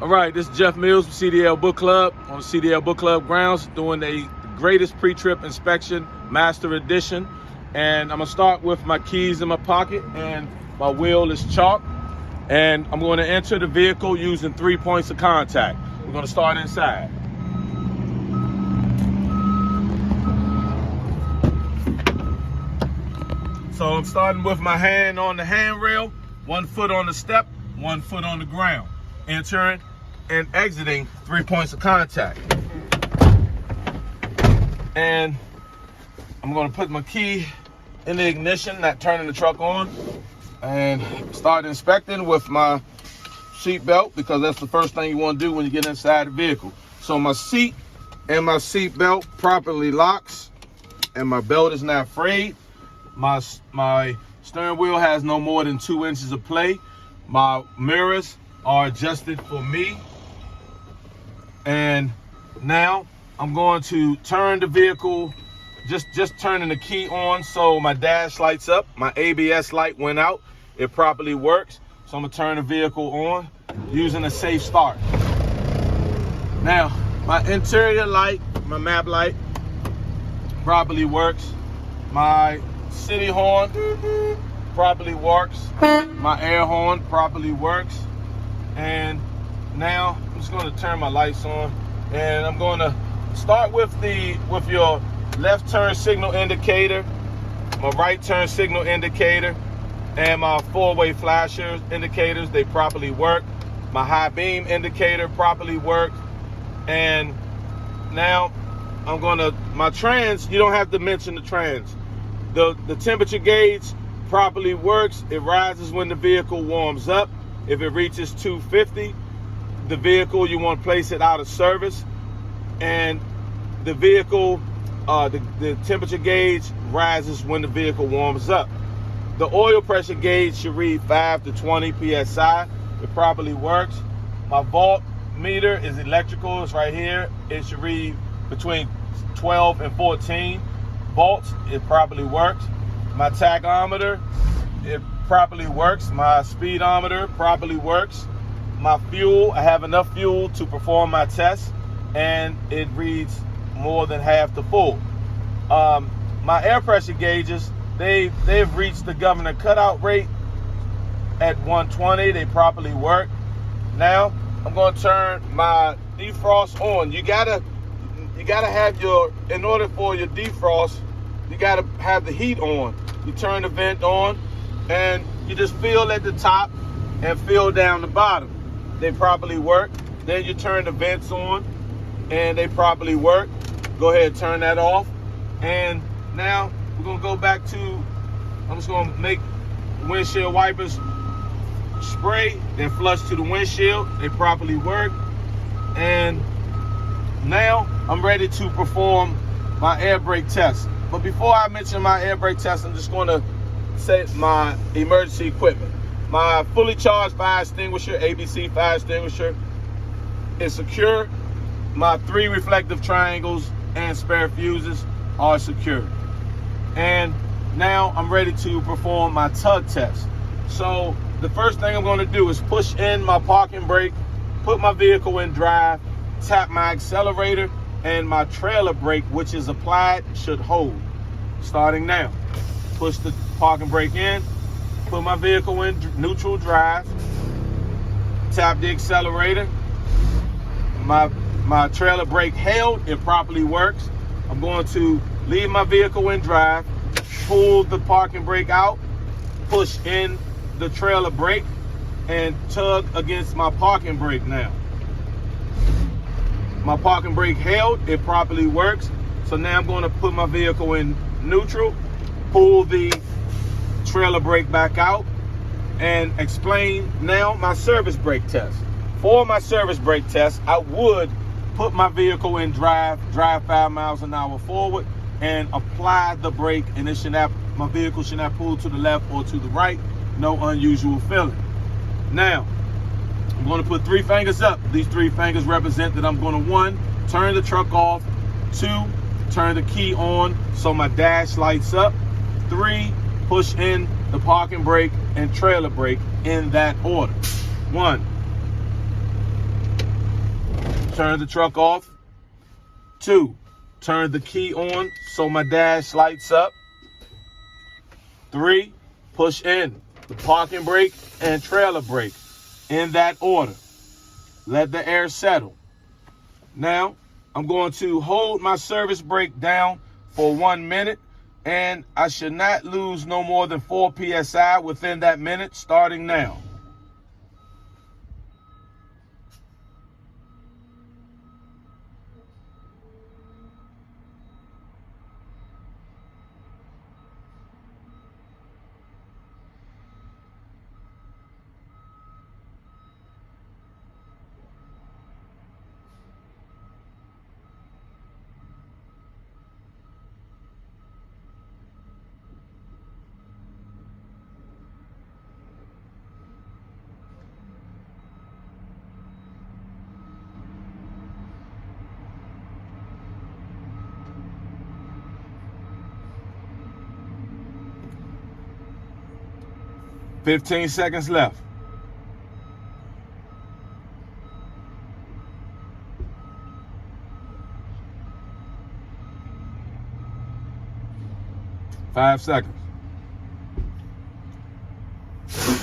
All right, this is Jeff Mills from CDL Book Club on the CDL Book Club grounds doing the greatest pre-trip inspection, Master Edition. And I'm gonna start with my keys in my pocket and my wheel is chalk. And I'm going to enter the vehicle using 3 points of contact. We're gonna start inside. So I'm starting with my hand on the handrail, 1 foot on the step, 1 foot on the ground. Entering and exiting 3 points of contact. And I'm gonna put my key in the ignition, not turning the truck on, and start inspecting with my seat belt, because that's the first thing you wanna do when you get inside the vehicle. So my seat and my seat belt properly locks, and my belt is not frayed. My steering wheel has no more than 2 inches of play. My mirrors are adjusted for me. And now I'm going to turn the vehicle, just turning the key on so my dash lights up. My ABS light went out. It properly works. So I'm gonna turn the vehicle on using a safe start. Now, my interior light, my map light, properly works. My city horn properly works. My air horn properly works. And now I'm just going to turn my lights on, and I'm going to start with your left turn signal indicator, my right turn signal indicator, and my 4-way flasher indicators. They properly work. My high beam indicator properly works. And now my trans, you don't have to mention the trans. The temperature gauge properly works. It rises when the vehicle warms up. If it reaches 250, the vehicle, you want to place it out of service. And the vehicle, the temperature gauge rises when the vehicle warms up. The oil pressure gauge should read 5 to 20 PSI. It properly works. My volt meter is electrical. It's right here. It should read between 12 and 14 volts. It properly works. My tachometer, it properly works. My speedometer properly works. My fuel, I have enough fuel to perform my test, and it reads more than half the full. My air pressure gauges, they've reached the governor cutout rate at 120. They properly work. Now I'm going to turn my defrost on. You gotta have in order for your defrost, you gotta have the heat on. You turn the vent on, and you just feel at the top and feel down the bottom. They properly work. Then you turn the vents on, and they properly work. Go ahead and turn that off. And now we're gonna go back to, I'm just gonna make windshield wipers spray, then flush to the windshield. They properly work. And now I'm ready to perform my air brake test. But before I mention my air brake test, I'm just gonna set my emergency equipment. My fully charged fire extinguisher, ABC fire extinguisher, is secure. My 3 reflective triangles and spare fuses are secure. And now I'm ready to perform my tug test. So the first thing I'm gonna do is push in my parking brake, put my vehicle in drive, tap my accelerator, and my trailer brake, which is applied, should hold. Starting now. Push the parking brake in, put my vehicle in neutral drive, tap the accelerator. My trailer brake held, it properly works. I'm going to leave my vehicle in drive, pull the parking brake out, push in the trailer brake, and tug against my parking brake now. My parking brake held, it properly works. So now I'm going to put my vehicle in neutral, pull the trailer brake back out, and explain now my service brake test. For my service brake test, I would put my vehicle in drive 5 miles an hour forward, and apply the brake, and my vehicle should not pull to the left or to the right. No unusual feeling. Now, I'm going to put 3 fingers up. These 3 fingers represent that I'm going to 1, turn the truck off, 2, turn the key on so my dash lights up, 3, push in the parking brake and trailer brake in that order. 1, turn the truck off. 2, turn the key on so my dash lights up. 3, push in the parking brake and trailer brake in that order. Let the air settle. Now, I'm going to hold my service brake down for 1 minute, and I should not lose no more than 4 PSI within that minute, starting now. "15 seconds left. "5 seconds.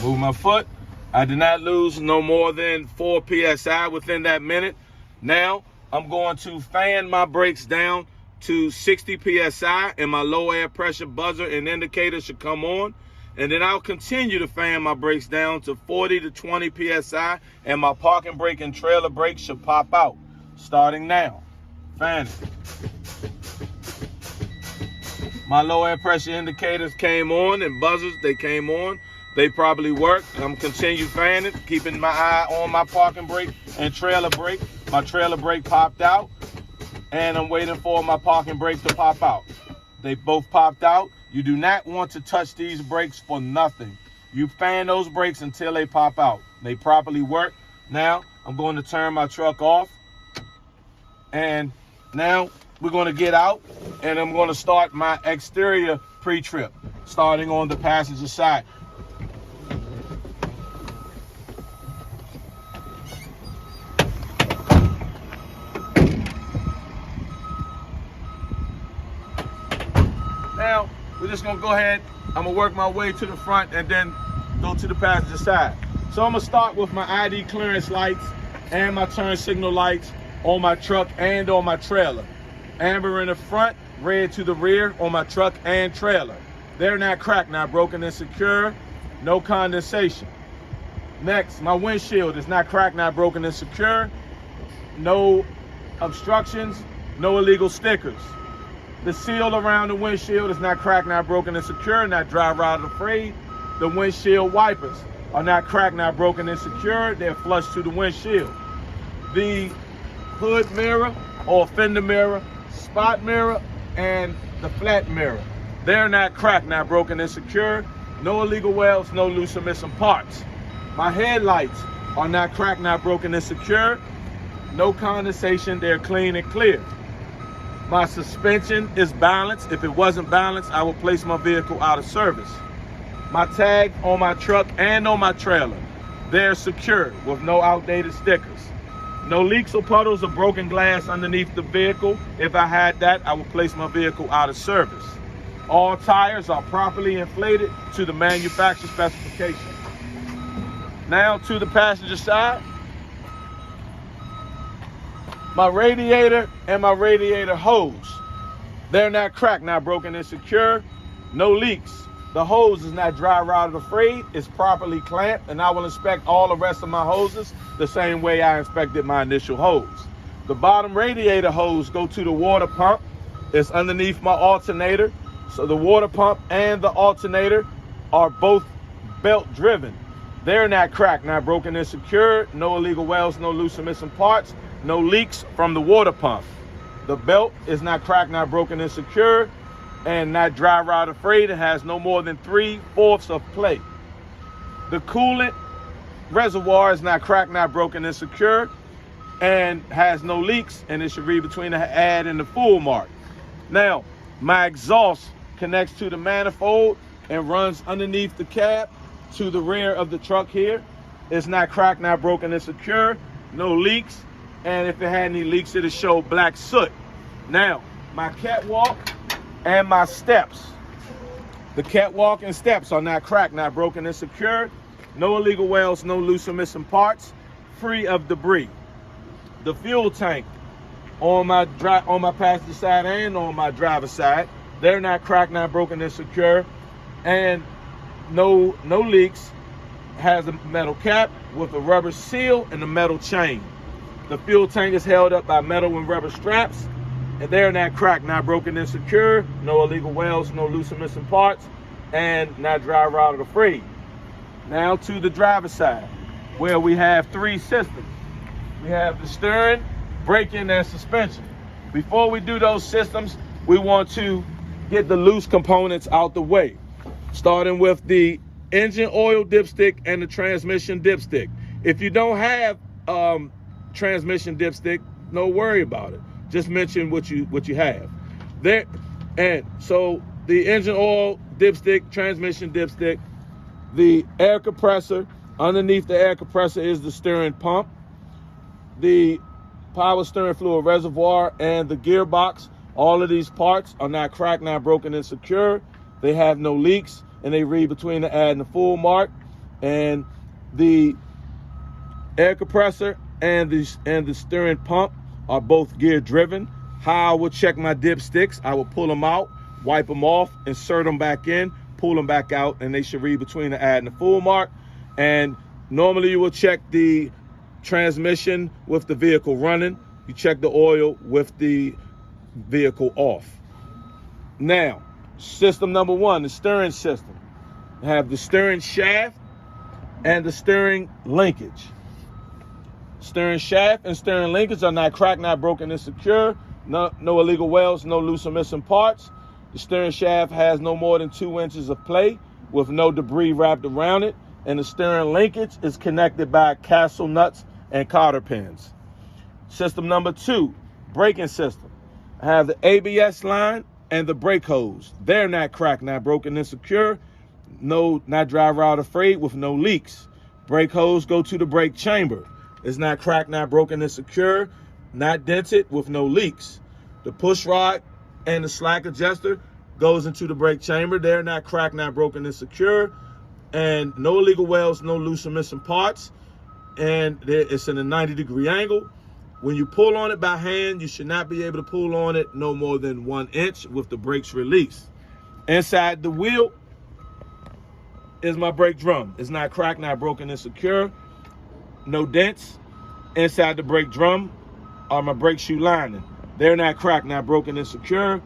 Move my foot. I did not lose no more than 4 PSI within that minute. Now, I'm going to fan my brakes down to 60 PSI, and my low air pressure buzzer and indicator should come on. And then I'll continue to fan my brakes down to 40 to 20 PSI, and my parking brake and trailer brake should pop out. Starting now. Fanning. My low air pressure indicators came on, and buzzers, they came on. They probably work. I'm continue fanning, keeping my eye on my parking brake and trailer brake. My trailer brake popped out, and I'm waiting for my parking brake to pop out. They both popped out. You do not want to touch these brakes for nothing. You fan those brakes until they pop out. They properly work. Now, I'm going to turn my truck off. And now we're going to get out, and I'm going to start my exterior pre-trip, starting on the passenger side. Now, we're just gonna go ahead, I'm gonna work my way to the front and then go to the passenger side. So I'm gonna start with my ID clearance lights and my turn signal lights on my truck and on my trailer. Amber in the front, red to the rear on my truck and trailer. They're not cracked, not broken and secure, no condensation. Next, my windshield is not cracked, not broken and secure, no obstructions, no illegal stickers. The seal around the windshield is not cracked, not broken and secure, not dry rotted or frayed. The windshield wipers are not cracked, not broken and secure. They're flush to the windshield. The hood mirror or fender mirror, spot mirror, and the flat mirror, they're not cracked, not broken and secure. No illegal welds, no loose or missing parts. My headlights are not cracked, not broken and secure. No condensation, they're clean and clear. My suspension is balanced. If it wasn't balanced, I would place my vehicle out of service. My tag on my truck and on my trailer, they're secure with no outdated stickers. No leaks or puddles or broken glass underneath the vehicle. If I had that, I would place my vehicle out of service. All tires are properly inflated to the manufacturer specification. Now to the passenger side. My radiator and my radiator hose, they're not cracked, not broken and secure, no leaks. The hose is not dry rotted or frayed, it's properly clamped, and I will inspect all the rest of my hoses the same way I inspected my initial hose. The bottom radiator hose go to the water pump. It's underneath my alternator. So the water pump and the alternator are both belt driven. They're not cracked, not broken and secure, no illegal welds, no loose or missing parts. No leaks from the water pump. The belt is not cracked, not broken and secure, and not dry rotted or frayed. It has no more than 3/4 of play. The coolant reservoir is not cracked, not broken and secure, and has no leaks, and it should read between the add and the full mark. Now, my exhaust connects to the manifold and runs underneath the cab to the rear of the truck here. It's not cracked, not broken and secure, no leaks. and if it had any leaks, it'll show black soot. Now, my catwalk and my steps. The catwalk and steps are not cracked, not broken, and secured. No illegal welds, no loose or missing parts, free of debris. The fuel tank on my passenger side and on my driver's side, they're not cracked, not broken, and secure, and no leaks. Has a metal cap with a rubber seal and a metal chain. The fuel tank is held up by metal and rubber straps, and they're not cracked, not broken, and secure. No illegal welds, no loose or missing parts, and not driver out or free. Now to the driver's side, where we have 3 systems. We have the steering, braking, and suspension. Before we do those systems, we want to get the loose components out the way, starting with the engine oil dipstick and the transmission dipstick. If you don't have transmission dipstick, no worry about it. Just mention what you have there. And so the engine oil dipstick, transmission dipstick, the air compressor. Underneath the air compressor is the steering pump, the power steering fluid reservoir, and the gearbox. All of these parts are not cracked, not broken, and secure. They have no leaks, and they read between the add and the full mark. And the air compressor and the steering pump are both gear driven. How I would check my dipsticks: I would pull them out, wipe them off, insert them back in, pull them back out, and they should read between the add and the full mark. And normally you will check the transmission with the vehicle running. You check the oil with the vehicle off. Now, system number 1, the steering system. I have the steering shaft and the steering linkage. Steering shaft and steering linkage are not cracked, not broken, and secure. No illegal welds, no loose or missing parts. The steering shaft has no more than 2 inches of play with no debris wrapped around it. And the steering linkage is connected by castle nuts and cotter pins. System number 2, braking system. I have the ABS line and the brake hose. They're not cracked, not broken, and secure. No, not driver out afraid, with no leaks. Brake hose go to the brake chamber. It's not cracked, not broken, and secure. Not dented, with no leaks. The push rod and the slack adjuster goes into the brake chamber. They're not cracked, not broken, and secure. And no illegal welds, no loose or missing parts. And it's in a 90-degree angle. When you pull on it by hand, you should not be able to pull on it no more than 1 inch with the brakes released. Inside the wheel is my brake drum. It's not cracked, not broken, and secure. No dents. Inside the brake drum are my brake shoe lining. They're not cracked, not broken, and secure.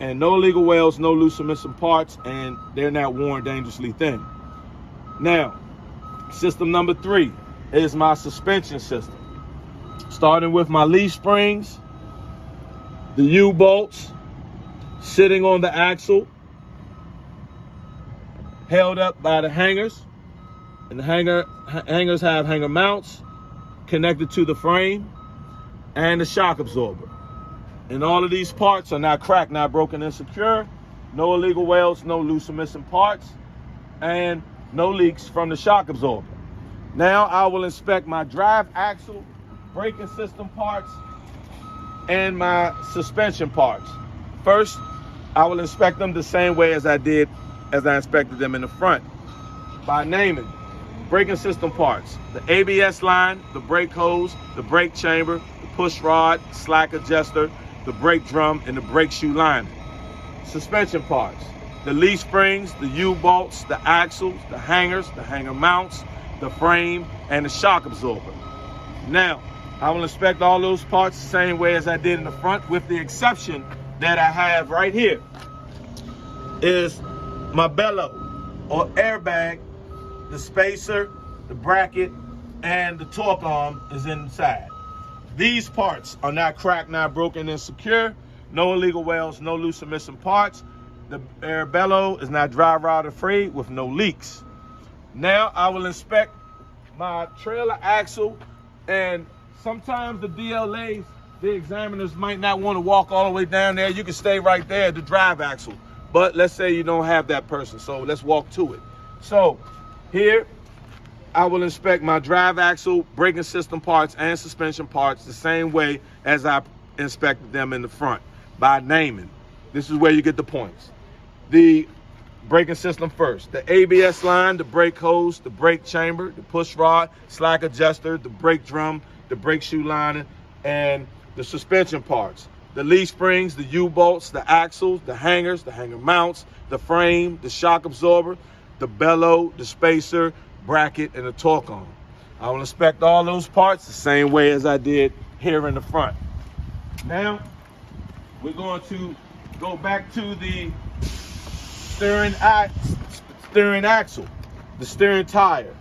And no illegal welds, no loose or missing parts, and they're not worn dangerously thin. Now, system number 3 is my suspension system. Starting with my leaf springs, the U-bolts sitting on the axle, held up by the hangers. And the hangers have hanger mounts connected to the frame and the shock absorber. And all of these parts are not cracked, not broken, and secure. No illegal welds, no loose or missing parts, and no leaks from the shock absorber. Now I will inspect my drive axle, braking system parts, and my suspension parts. First, I will inspect them the same way as I inspected them in the front, by naming braking system parts: the ABS line, the brake hose, the brake chamber, the push rod, slack adjuster, the brake drum, and the brake shoe lining. Suspension parts: the leaf springs, the U-bolts, the axles, the hangers, the hanger mounts, the frame, and the shock absorber. Now, I will inspect all those parts the same way as I did in the front, with the exception that I have right here is my bellow or airbag, the spacer, the bracket, and the torque arm is inside. These parts are not cracked, not broken, and secure. No illegal welds, no loose or missing parts. The air bellow is not driver out free, with no leaks. Now I will inspect my trailer axle, and sometimes the DLAs, the examiners, might not want to walk all the way down there. You can stay right there at the drive axle. But let's say you don't have that person, so let's walk to it. So here I will inspect my drive axle, braking system parts, and suspension parts the same way as I inspected them in the front, by naming. This is where you get the points. The braking system first. The ABS line, the brake hose, the brake chamber, the push rod, slack adjuster, the brake drum, the brake shoe lining, and the suspension parts. The leaf springs, the U-bolts, the axles, the hangers, the hanger mounts, the frame, the shock absorber, the bellow, the spacer, bracket, and the torque arm. I will inspect all those parts the same way as I did here in the front. Now, we're going to go back to the steering axle. The steering tire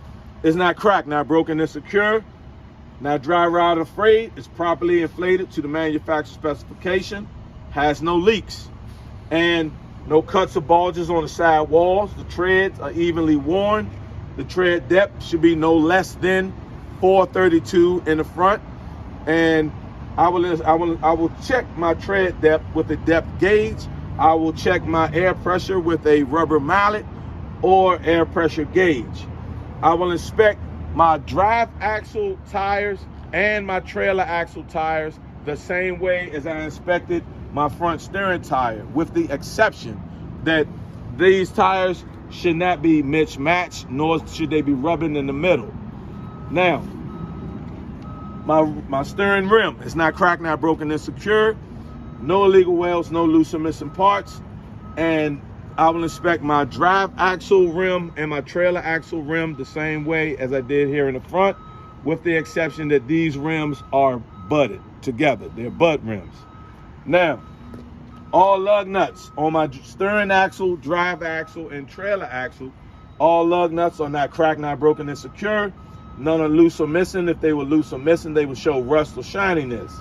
is not cracked, not broken, and secure. Not dry rot or frayed. It's properly inflated to the manufacturer specification. Has no leaks and no cuts or bulges on the side walls. The treads are evenly worn. The tread depth should be no less than 432 in the front. And I will check my tread depth with a depth gauge. I will check my air pressure with a rubber mallet or air pressure gauge. I will inspect my drive axle tires and my trailer axle tires the same way as I inspected my front steering tire, with the exception that these tires should not be mismatched, nor should they be rubbing in the middle. Now, my steering rim is not cracked, not broken, and secure. No illegal welds, no loose or missing parts. And I will inspect my drive axle rim and my trailer axle rim the same way as I did here in the front, with the exception that these rims are butted together. They're butt rims. Now, all lug nuts on my steering axle, drive axle, and trailer axle, all lug nuts are not cracked, not broken, and secure. None are loose or missing. If they were loose or missing, they would show rust or shininess.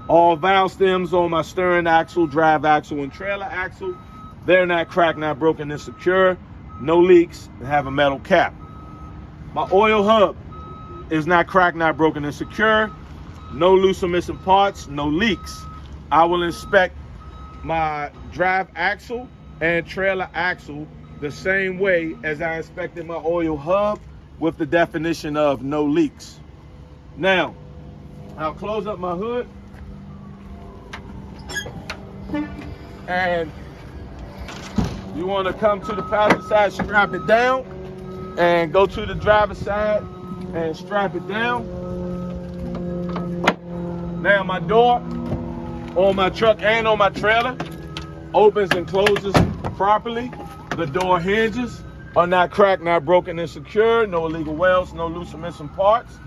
All valve stems on my steering axle, drive axle, and trailer axle, they're not cracked, not broken, and secure. No leaks, and have a metal cap. My oil hub is not cracked, not broken, and secure. No loose or missing parts, no leaks. I will inspect my drive axle and trailer axle the same way as I inspected my oil hub, with the definition of no leaks. Now, I'll close up my hood, and you want to come to the passenger side, strap it down, and go to the driver's side and strap it down. Now my door on my truck and on my trailer opens and closes properly. The door hinges are not cracked, not broken, and secure. No illegal welds, no loose or missing parts.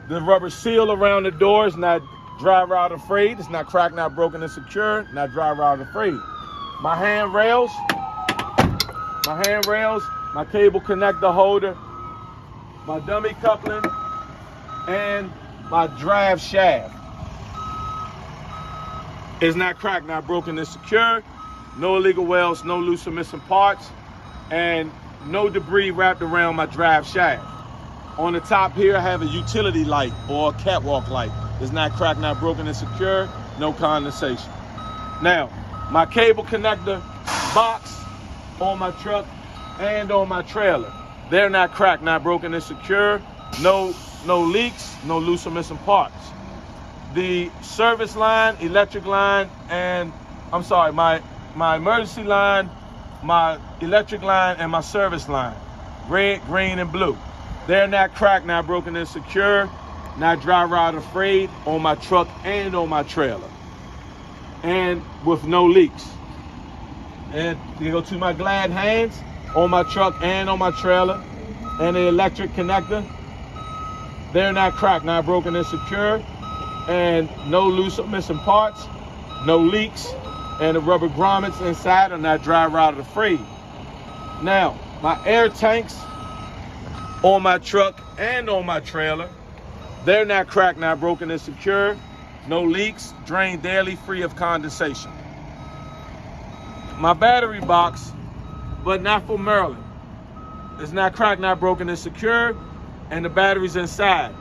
The rubber seal around the door is not dry rot or frayed. It's not cracked, not broken, and secure. Not dry rot or frayed. My handrails, my cable connector holder, my dummy coupling, and my drive shaft is not cracked, not broken, and secure. No illegal welds, no loose or missing parts, and no debris wrapped around my drive shaft. On the top here, I have a utility light or a catwalk light. It's not cracked, not broken, and secure. No condensation. Now, my cable connector box on my truck and on my trailer, they're not cracked, not broken, and secure. No leaks, no loose or missing parts. The service line, electric line, and my emergency line, my electric line, and my service line, red, green, and blue, they're not cracked, not broken, and secure. Not dry rot or frayed on my truck and on my trailer, and with no leaks. And you go to my glad hands on my truck and on my trailer, and the electric connector, they're not cracked, not broken, and secure, and no loose or missing parts, no leaks, and the rubber grommets inside are not dry rot or frayed. Now, my air tanks on my truck and on my trailer, they're not cracked, not broken, and secure. No leaks, drain daily, free of condensation. My battery box, but not for Maryland, it's not cracked, not broken, and secure. And the batteries inside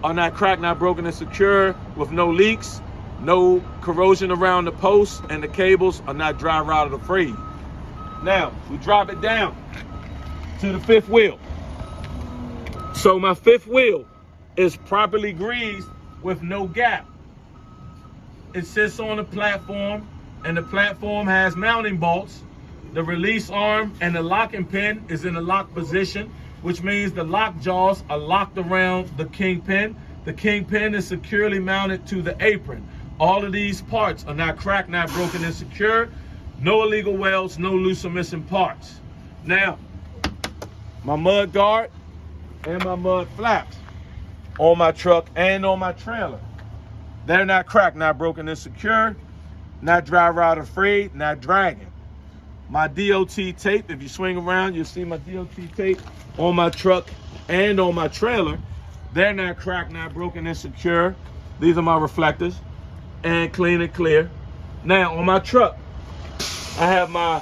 are not cracked, not broken, and secure, with no leaks, no corrosion around the posts, and the cables are not dry rotted or frayed. Now, we drop it down to the fifth wheel. So my fifth wheel is properly greased with no gap. It sits on a platform, and the platform has mounting bolts. The release arm and the locking pin is in the lock position, which means the lock jaws are locked around the kingpin. The kingpin is securely mounted to the apron. All of these parts are not cracked, not broken, and secure. No illegal welds, no loose or missing parts. Now, my mud guard and my mud flaps on my truck and on my trailer. They're not cracked, not broken, and secure. Not dry rot or frayed, not dragging. My DOT tape, if you swing around, you'll see my DOT tape on my truck and on my trailer. They're not cracked, not broken, and secure. These are my reflectors, and clean and clear. Now, on my truck, I have my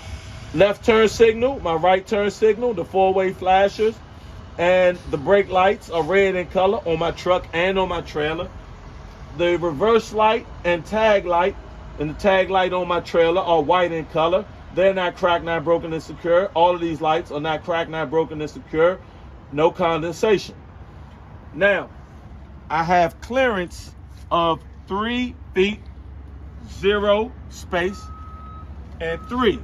left turn signal, my right turn signal, the four-way flashers, and the brake lights are red in color on my truck and on my trailer. The reverse light and tag light, and the tag light on my trailer are white in color. They're not cracked, not broken, and secure. All of these lights are not cracked, not broken, and secure. No condensation. Now, I have clearance of 3 feet, 0 space, and 3.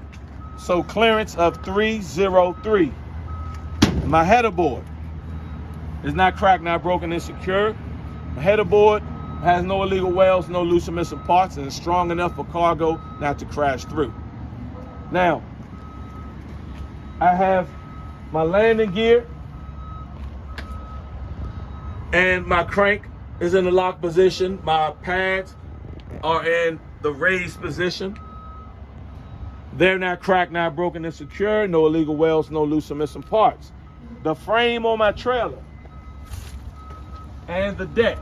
So clearance of 303. My header board is not cracked, not broken, and secure. My header board has no illegal welds, no loose or missing parts, and is strong enough for cargo not to crash through. Now, I have my landing gear, and my crank is in the lock position. My pads are in the raised position. They're not cracked, not broken, and secure. No illegal welds, no loose or missing parts. The frame on my trailer and the deck,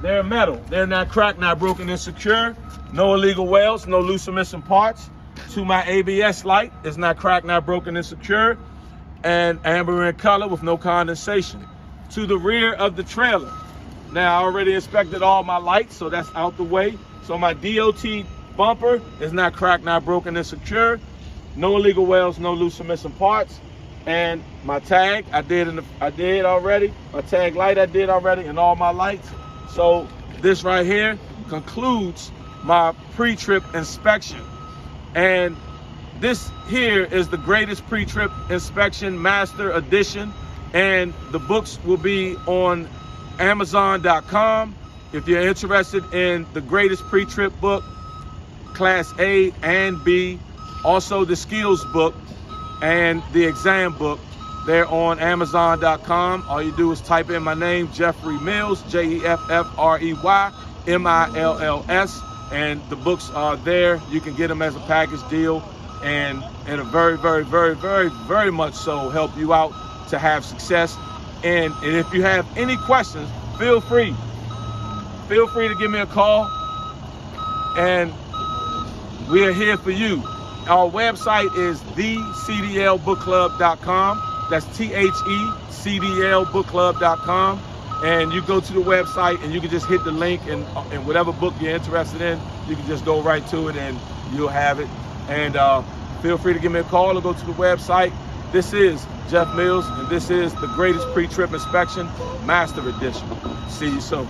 they're metal. They're not cracked, not broken, and secure. No illegal welds, no loose or missing parts. To my ABS light, it's not cracked, not broken, and secure. And amber in color with no condensation. To the rear of the trailer. Now, I already inspected all my lights, so that's out the way. So my DOT bumper is not cracked, not broken, and secure. No illegal welds, no loose or missing parts. And my tag, I did already. My tag light, I did already, and all my lights. So this right here concludes my pre-trip inspection. And this here is the greatest pre-trip inspection master edition. And the books will be on Amazon.com. If you're interested in the greatest pre-trip book, class A and B, also the skills book and the exam book, they're on Amazon.com. All you do is type in my name, Jeffrey Mills, Jeffrey Mills, and the books are there. You can get them as a package deal, and it'll very, very, very, very, very much so help you out to have success. And if you have any questions, feel free to give me a call, and we are here for you. Our website is thecdlbookclub.com. That's thecdlbookclub.com. And you go to the website and you can just hit the link, and whatever book you're interested in, you can just go right to it and you'll have it. And feel free to give me a call or go to the website. This is Jeff Mills, and this is the greatest pre-trip inspection master edition. See you soon.